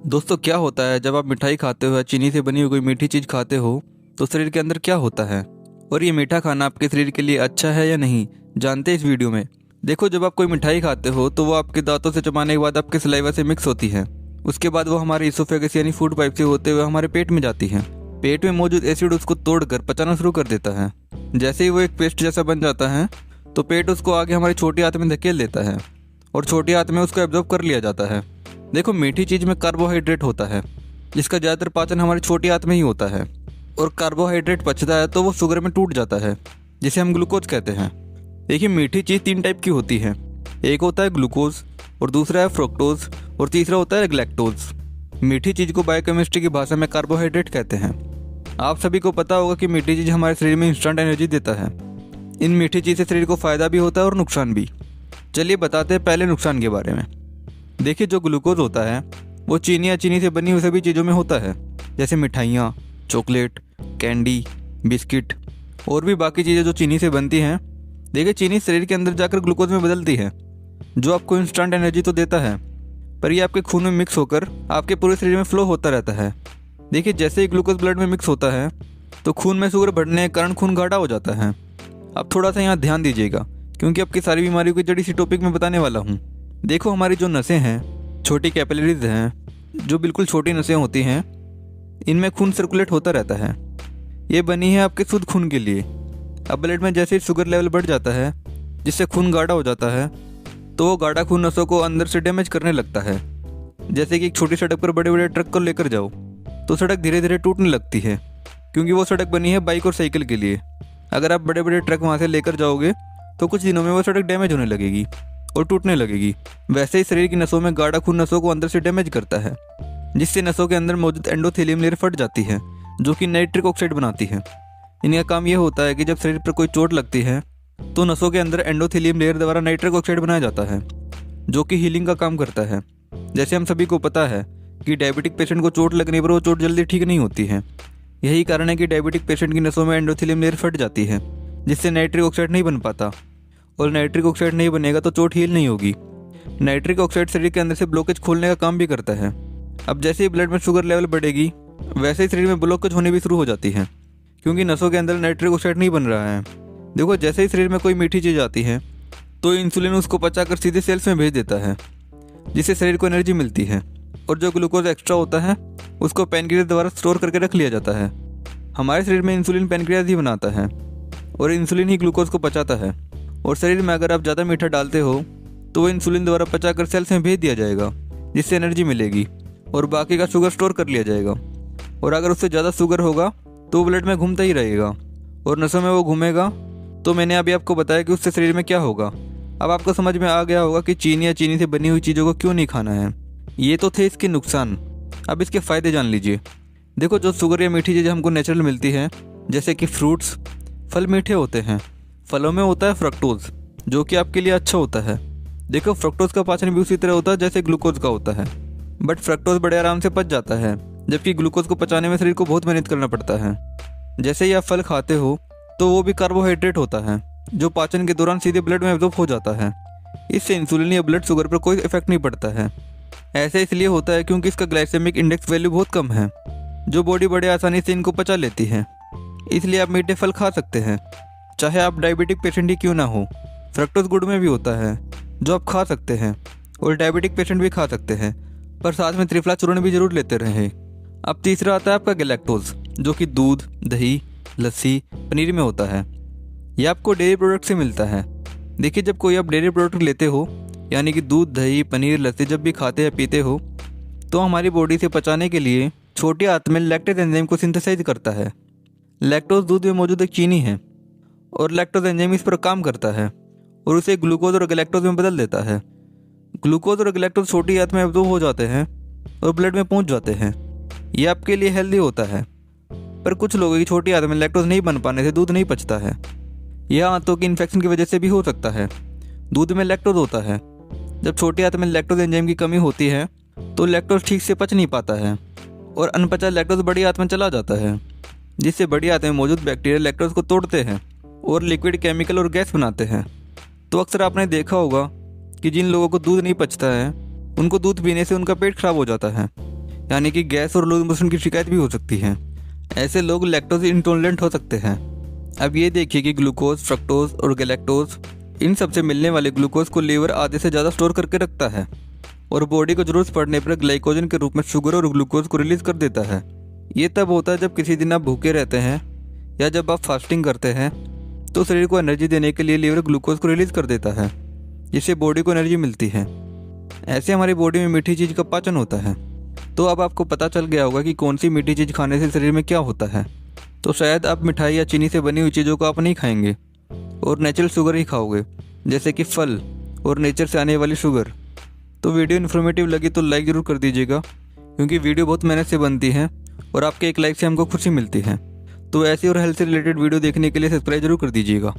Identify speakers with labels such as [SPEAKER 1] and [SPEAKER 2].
[SPEAKER 1] दोस्तों, क्या होता है जब आप मिठाई खाते हो या चीनी से बनी हुई कोई मीठी चीज़ खाते हो तो शरीर के अंदर क्या होता है और ये मीठा खाना आपके शरीर के लिए अच्छा है या नहीं, जानते हैं इस वीडियो में। देखो, जब आप कोई मिठाई खाते हो तो वो आपके दांतों से चबाने के बाद आपके सलाइवा से मिक्स होती है। उसके बाद वो हमारे इसोफेगस यानी फूड पाइप से होते हुए हमारे पेट में जाती है। पेट में मौजूद एसिड उसको तोड़कर पचाना शुरू कर देता है। जैसे ही वो एक पेस्ट जैसा बन जाता है तो पेट उसको आगे हमारी छोटी आंत में धकेल देता है और छोटी आंत में उसको एब्जॉर्ब कर लिया जाता है। देखो, मीठी चीज़ में कार्बोहाइड्रेट होता है जिसका ज़्यादातर पाचन हमारी छोटी आंत में ही होता है और कार्बोहाइड्रेट पचता है तो वो शुगर में टूट जाता है जिसे हम ग्लूकोज कहते हैं। देखिए, मीठी चीज़ 3 टाइप की होती है। एक होता है ग्लूकोज और दूसरा है फ्रुक्टोज और तीसरा होता है गैलेक्टोज। मीठी चीज़ को बायोकेमिस्ट्री की भाषा में कार्बोहाइड्रेट कहते हैं। आप सभी को पता होगा कि मीठी चीज़ हमारे शरीर में इंस्टेंट एनर्जी देता है। इन मीठी चीज़ से शरीर को फ़ायदा भी होता है और नुकसान भी। चलिए बताते हैं पहले नुकसान के बारे में। देखिए, जो ग्लूकोज होता है वो चीनी या चीनी से बनी हुई सभी चीज़ों में होता है, जैसे मिठाइयाँ, चॉकलेट, कैंडी, बिस्किट और भी बाकी चीज़ें जो चीनी से बनती हैं। देखिए, चीनी शरीर के अंदर जाकर ग्लूकोज में बदलती है जो आपको इंस्टेंट एनर्जी तो देता है, पर ये आपके खून में मिक्स होकर आपके पूरे शरीर में फ्लो होता रहता है। देखिए, जैसे ही ग्लूकोज ब्लड में मिक्स होता है तो खून में शुगर बढ़ने के कारण खून गाढ़ा हो जाता है। अब थोड़ा सा यहाँ ध्यान दीजिएगा क्योंकि आपकी सारी बीमारियों की जड़ी सी टॉपिक में बताने वाला हूँ। देखो, हमारी जो नसें हैं, छोटी कैपिलरीज हैं, जो बिल्कुल छोटी नसें होती हैं, इनमें खून सर्कुलेट होता रहता है। ये बनी है आपके शुद्ध खून के लिए। अब ब्लड में जैसे ही शुगर लेवल बढ़ जाता है जिससे खून गाढ़ा हो जाता है तो वो गाढ़ा खून नसों को अंदर से डैमेज करने लगता है। जैसे कि एक छोटी सड़क पर बड़े बड़े ट्रक को लेकर जाओ तो सड़क धीरे धीरे टूटने लगती है क्योंकि वो सड़क बनी है बाइक और साइकिल के लिए। अगर आप बड़े बड़े ट्रक वहाँ से लेकर जाओगे तो कुछ दिनों में वो सड़क डैमेज होने लगेगी और टूटने लगेगी। वैसे ही शरीर की नसों में गाढ़ा खून नसों को अंदर से डैमेज करता है जिससे नसों के अंदर मौजूद एंडोथेलियम लेयर फट जाती है जो कि नाइट्रिक ऑक्साइड बनाती है। इनका काम यह होता है कि जब शरीर पर कोई चोट लगती है तो नसों के अंदर एंडोथेलियम लेयर द्वारा नाइट्रिक ऑक्साइड बनाया जाता है जो कि हीलिंग का काम करता है। जैसे हम सभी को पता है कि डायबिटिक पेशेंट को चोट लगने पर वो चोट जल्दी ठीक नहीं होती है। यही कारण है कि डायबिटिक पेशेंट की नसों में एंडोथेलियम लेयर फट जाती है जिससे नाइट्रिक ऑक्साइड नहीं बन पाता और नाइट्रिक ऑक्साइड नहीं बनेगा तो चोट हील नहीं होगी। नाइट्रिक ऑक्साइड शरीर के अंदर से ब्लॉकेज खोलने का काम भी करता है। अब जैसे ही ब्लड में शुगर लेवल बढ़ेगी वैसे ही शरीर में ब्लॉकेज होने भी शुरू हो जाती है क्योंकि नसों के अंदर नाइट्रिक ऑक्साइड नहीं बन रहा है। देखो, जैसे ही शरीर में कोई मीठी चीज़ आती है तो इंसुलिन उसको पचाकर सीधे सेल्स में भेज देता है जिससे शरीर को एनर्जी मिलती है और जो ग्लूकोज एक्स्ट्रा होता है उसको पैनक्रियाज द्वारा स्टोर करके रख लिया जाता है। हमारे शरीर में इंसुलिन पैनक्रियाज ही बनाता है और इंसुलिन ही ग्लूकोज को पचाता है और शरीर में अगर आप ज़्यादा मीठा डालते हो तो वो इंसुलिन द्वारा पचाकर सेल्स में भेज दिया जाएगा जिससे एनर्जी मिलेगी और बाकी का शुगर स्टोर कर लिया जाएगा। और अगर उससे ज़्यादा शुगर होगा तो वो ब्लड में घूमता ही रहेगा और नसों में वो घूमेगा। तो मैंने अभी आपको बताया कि उससे शरीर में क्या होगा। अब आपको समझ में आ गया होगा कि चीनी या चीनी से बनी हुई चीज़ों को क्यों नहीं खाना है। ये तो थे इसके नुकसान, अब इसके फ़ायदे जान लीजिए। देखो, जो शुगर या मीठी चीज़ें हमको नेचुरल मिलती है जैसे कि फ्रूट्स, फल मीठे होते हैं। फलों में होता है फ्रक्टोज जो कि आपके लिए अच्छा होता है। देखो, फ्रक्टोज का पाचन भी उसी तरह होता है जैसे ग्लूकोज का होता है, बट फ्रक्टोज बड़े आराम से पच जाता है जबकि ग्लूकोज को पचाने में शरीर को बहुत मेहनत करना पड़ता है। जैसे ही आप फल खाते हो तो वो भी कार्बोहाइड्रेट होता है जो पाचन के दौरान सीधे ब्लड में एब्जॉर्ब हो जाता है। इससे इंसुलिन या ब्लड शुगर पर कोई इफेक्ट नहीं पड़ता है। ऐसे इसलिए होता है क्योंकि इसका ग्लाइसेमिक इंडेक्स वैल्यू बहुत कम है जो बॉडी बड़े आसानी से इनको पचा लेती है। इसलिए आप मीठे फल खा सकते हैं चाहे आप डायबिटिक पेशेंट ही क्यों ना हो। फ्रक्टोज गुड़ में भी होता है जो आप खा सकते हैं और डायबिटिक पेशेंट भी खा सकते हैं, पर साथ में त्रिफला चूर्ण भी जरूर लेते रहें। अब तीसरा आता है आपका गैलेक्टोज जो कि दूध, दही, लस्सी, पनीर में होता है। यह आपको डेयरी प्रोडक्ट से मिलता है। देखिए, जब कोई आप डेयरी प्रोडक्ट लेते हो यानी कि दूध, दही, पनीर, लस्सी जब भी खाते या पीते हो तो हमारी बॉडी से पचाने के लिए छोटी आंत में लैक्टेज एंजाइम को सिंथेसाइज करता है। लैक्टोज दूध में मौजूद एक चीनी है और लैक्टोज एंजाइम इस पर काम करता है और उसे ग्लूकोज और गैलेक्टोज में बदल देता है। ग्लूकोज और गैलेक्टोज छोटी आंत में एब्जॉर्ब हो जाते हैं और ब्लड में पहुंच जाते हैं। ये आपके लिए हेल्दी होता है, पर कुछ लोगों की छोटी आंत में लैक्टोज नहीं बन पाने से दूध नहीं पचता है। यह आंतों की इन्फेक्शन की वजह से भी हो सकता है। दूध में लैक्टोज होता है। जब छोटी आंत में लैक्टोज एंजाइम की कमी होती है तो लैक्टोज ठीक से पच नहीं पाता है और अनपचा लैक्टोज बड़ी आंत में चला जाता है जिससे बड़ी आंत में मौजूद बैक्टीरिया लैक्टोज को तोड़ते हैं और लिक्विड, केमिकल और गैस बनाते हैं। तो अक्सर आपने देखा होगा कि जिन लोगों को दूध नहीं पचता है उनको दूध पीने से उनका पेट खराब हो जाता है। यानी कि गैस और लूज मोशन की शिकायत भी हो सकती है। ऐसे लोग लैक्टोज इंटॉलरेंट हो सकते हैं। अब ये देखिए कि ग्लूकोज, फ्रक्टोज और गैलेक्टोज, इन सबसे मिलने वाले ग्लूकोज को लीवर आधे से ज़्यादा स्टोर करके रखता है और बॉडी को जरूरत पड़ने पर ग्लाइकोजन के रूप में शुगर और ग्लूकोज को रिलीज कर देता है। ये तब होता है जब किसी दिन आप भूखे रहते हैं या जब आप फास्टिंग करते हैं, तो शरीर को एनर्जी देने के लिए लीवर ग्लूकोज को रिलीज कर देता है, जिससे बॉडी को एनर्जी मिलती है। ऐसे हमारी बॉडी में मीठी चीज़ का पाचन होता है। तो अब आपको पता चल गया होगा कि कौन सी मीठी चीज़ खाने से शरीर में क्या होता है। तो शायद आप मिठाई या चीनी से बनी हुई चीज़ों को आप नहीं खाएंगे और नेचुरल शुगर ही खाओगे, जैसे कि फल और नेचर से आने वाली शुगर। तो वीडियो इन्फॉर्मेटिव लगी तो लाइक ज़रूर कर दीजिएगा, क्योंकि वीडियो बहुत मेहनत से बनती है और आपके एक लाइक से हमको खुशी मिलती है। तो ऐसी और हेल्थ से रिलेटेड वीडियो देखने के लिए सब्सक्राइब जरूर कर दीजिएगा।